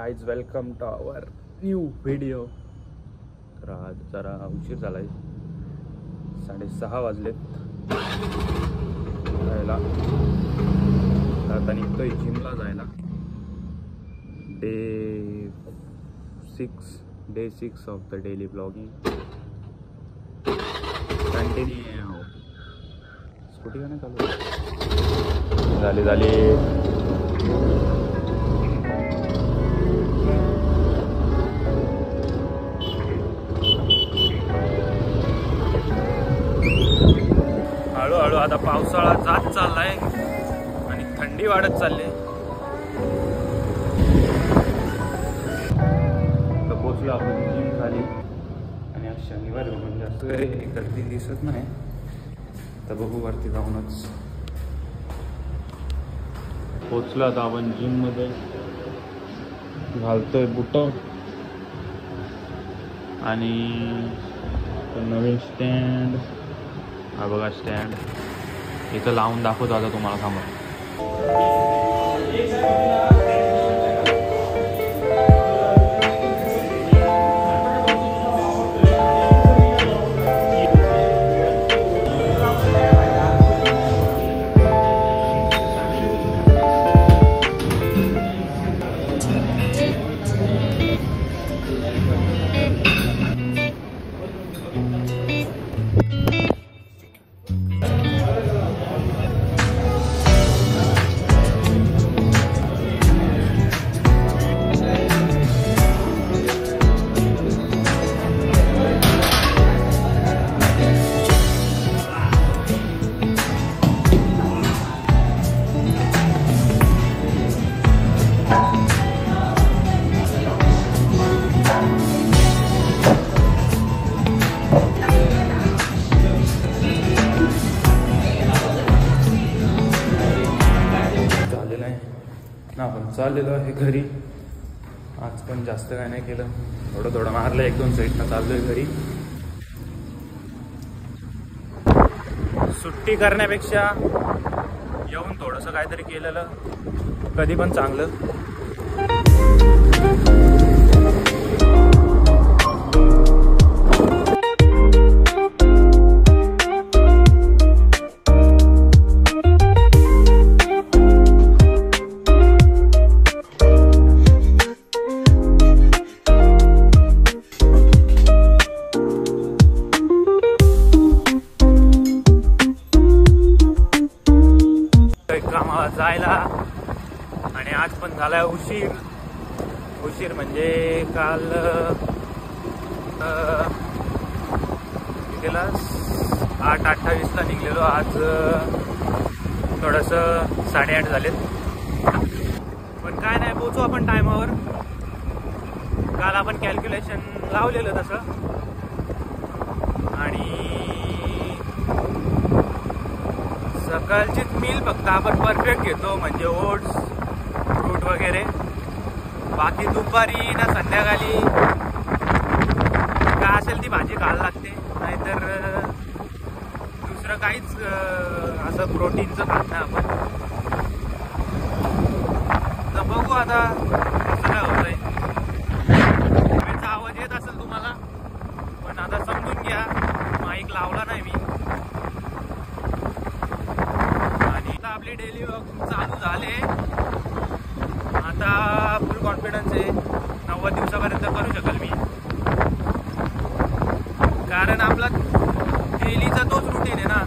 Guys welcome to our new video. तर आज जरा उशीर झाला आहे, 6:30 वाजलेत जायला। आता निघतोय जिमला जायला। Day 6 of the daily blogging continue. Scooty का नाही चालू झाली हळूहळू। आता पावसाळा जात चाललाय आणि थंडी वाढत चालली। तर पोचलो आपण जिम खाली आणि आज शनिवार म्हणून जास्त गर्दी दिसत नाही। तर बघू वरती जाऊनच। पोचलो आता आपण जिम मध्ये, घालतोय बुट आणि नवीन स्टँड। हा बघा स्टँड, इथं लावून दाखवतो आता तुम्हाला। थांबा। आपण चाललेलो आहे घरी। आज पण जास्त काय नाही केलं, थोडं मारलं, 1-2 साईडनं चाललोय घरी। सुट्टी करण्यापेक्षा येऊन थोडंसं काहीतरी केलेलं कधी पण चांगलं। कामाला जायला आणि आज पण झालाय उशीर म्हणजे काल गेला 8:28ला निघलेलो, आज थोडंसं 8:30 झालेत। पण काय नाही, पोचू आपण टायमावर। काल आपण कॅल्क्युलेशन लावलेलं तसं, आणि सकाळचीच मील फक्त आपण परफेक्ट घेतो, म्हणजे ओट्स, फ्रूट वगैरे। बाकी दुपारी ना संध्याकाळी काय असेल ती भाजी खायला लागते, नाहीतर दुसरं काहीच असं प्रोटीनचं खात नाही आपण। तर बघू आता कसं काय होतंय। आवाज येत असेल तुम्हाला, पण आता समजून घ्या, माईक लावला नाही मी। आपले डेली वर्क चालू झाले। आता फुल कॉन्फिडन्स आहे, 90 दिवसापर्यंत करू शकेल मी। कारण आपला डेलीचा तोच रुटीन आहे ना,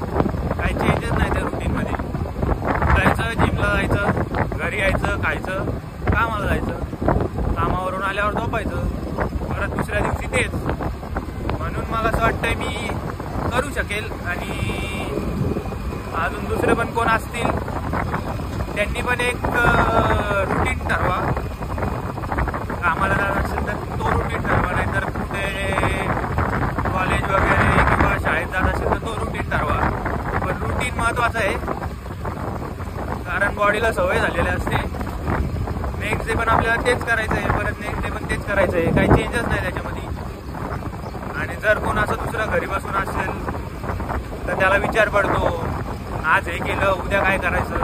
काही चेंजेस नाही त्या रुटीनमध्ये। जायचं, जिमला जायचं, घरी यायचं, खायचं, कामाला जायचं, कामावरून आल्यावर झोपायचं, परत दुसऱ्या दिवशी तेच। म्हणून मला असं वाटतंय मी करू शकेल। आणि अजून दुसरे पण कोण असतील त्यांनी पण एक रुटीन ठरवा। कामाला जात असेल तर तो रुटीन ठरवा, नाहीतर कुठे कॉलेज वगैरे किंवा शाळेत जात असेल तर तो रुटीन ठरवा। पण रुटीन महत्त्वाचं आहे, कारण बॉडीला सवय झालेली असते। नेक्स्ट डे पण आपल्याला तेच करायचं आहे, परत नेक्स्ट डे पण तेच करायचं आहे, काही चेंजेस नाही त्याच्यामध्ये। आणि जर कोण असं दुसरं घरी बसून असेल तर त्याला विचार पडतो, आज हे केलं, उद्या काय करायचं,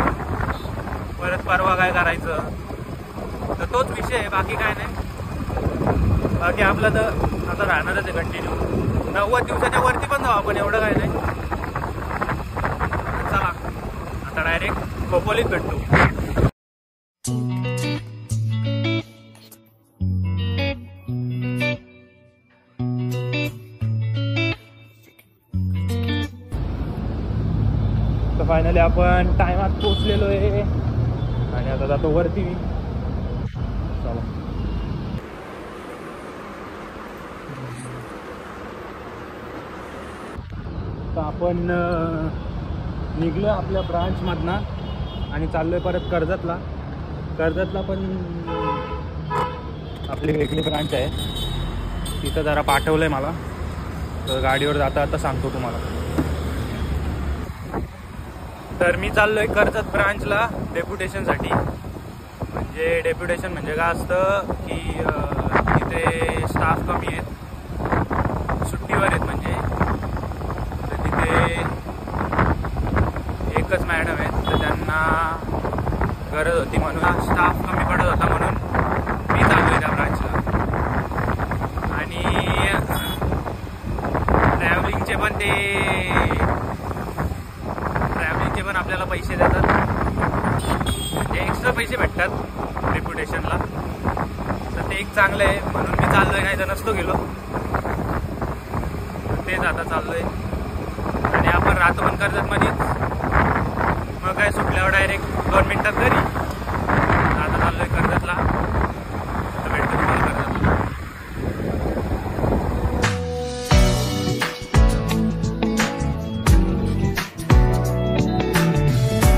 परत परवा काय करायचं। तर तोच विषय आहे, बाकी काय नाही. बाकी आपलं तर आता राहणारच आहे कंटिन्यू. 90 दिवसाच्या वरती पण जाऊ आपण, एवढं काय नाही. चला आता डायरेक्ट खोपोलीत भेटतो. तर फायनली आपण टायमात पोचलेलो आहे आणि आता जातो वरती. चला तर आपण निघलो आपल्या ब्रांचमधनं आणि चाललोय परत कर्जतला. कर्जतला पण आपली वेगळी ब्रांच आहे, तिथं जरा पाठवलंय मला. तर गाडीवर जाता आता सांगतो तुम्हाला. तर मी चाललोय कर्जत ब्रांचला डेप्युटेशनसाठी. म्हणजे डेप्युटेशन म्हणजे काय असतं की तिथे स्टाफ कमी आहेत, सुट्टीवर आहेत. म्हणजे तर तिथे एकच मॅडम आहेत, तर त्यांना गरज होती म्हणून, स्टाफ कमी पडत होता म्हणून मी चाललोय त्या ब्रांचला. आणि ट्रॅव्हलिंगचे पण आपल्याला पैसे देतात, म्हणजे एक्स्ट्रा पैसे भेटतात डेप्युटेशनला. तर ते एक चांगलं आहे म्हणून मी चाललोय, नाही तर नसतो गेलो. तेच आता चाललोय आणि आपण राहतो पण कर्जतमध्येच. मग काय सुटल्यावर डायरेक्ट 2 मिनिटात घरी. आता चाललोय कर्जतला, तर भेटतो तुम्हाला कर्जतला.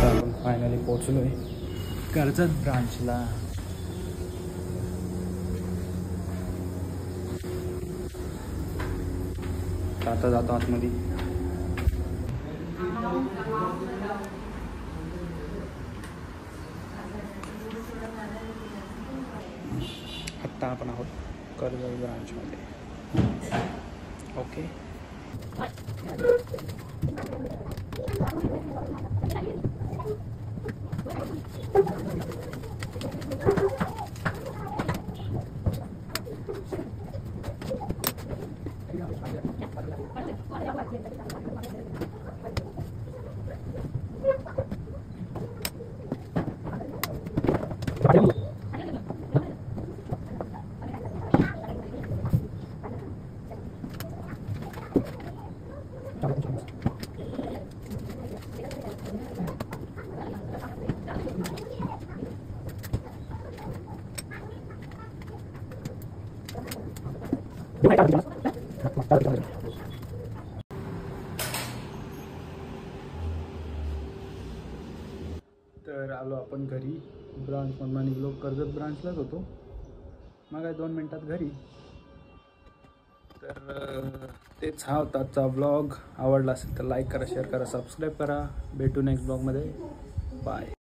आपण फायनली पोहोचलोय कर्जत ब्रांचला. आता जातो आतमध्ये. आत्ता आपण आहोत कर्जत ब्रांचमध्ये. ओके. तर आलो आपण घरी. ब्रांचमधून निघलो, कर्जत ब्रांचलाच होतो. मग काय 2 मिनिटात घरी. तर तेच हा होता आजचा ब्लॉग. आवडला असेल तर लाईक करा, शेअर करा, सबस्क्राईब करा. भेटू नेक्स्ट ब्लॉगमध्ये. बाय.